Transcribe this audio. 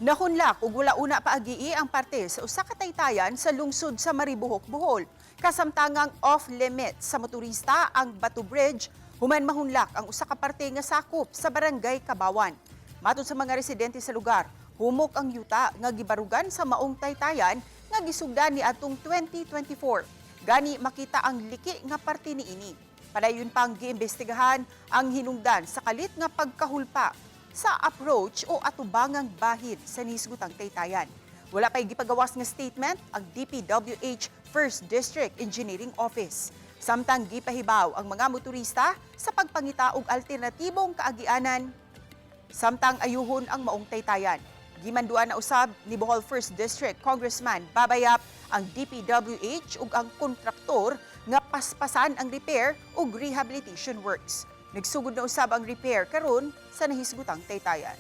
Nahunlak ug wala una paagii ang parte sa usa ka taytayan sa lungsod sa Maribohok, Bohol. Kasamtangang off-limit sa motorista ang Batu Bridge, human mahunlak ang usa ka parte nga sakop sa barangay Kabawan. Matod sa mga residente sa lugar, humok ang yuta nga gibarugan sa maong taytayan nga gisugdan ni atong 2024. Gani makita ang liki nga parte niini. Padayon pang giimbestigahan ang hinungdan sa kalit nga pagkahulpa sa approach o atubangang bahid sa nisgutang taytayan. Wala pa'y gipagawas nga statement ang DPWH 1st District Engineering Office. Samtang gipahibaw ang mga motorista sa pagpangita og alternatibong kaagianan samtang ayuhon ang maong taytayan. Gimanduan na usab ni Bohol 1st District Congressman Babayap ang DPWH ug ang kontraktor nga paspasan ang repair ug rehabilitation works. Nagsugod na usab ang repair karon sa nahisgutang taytayan.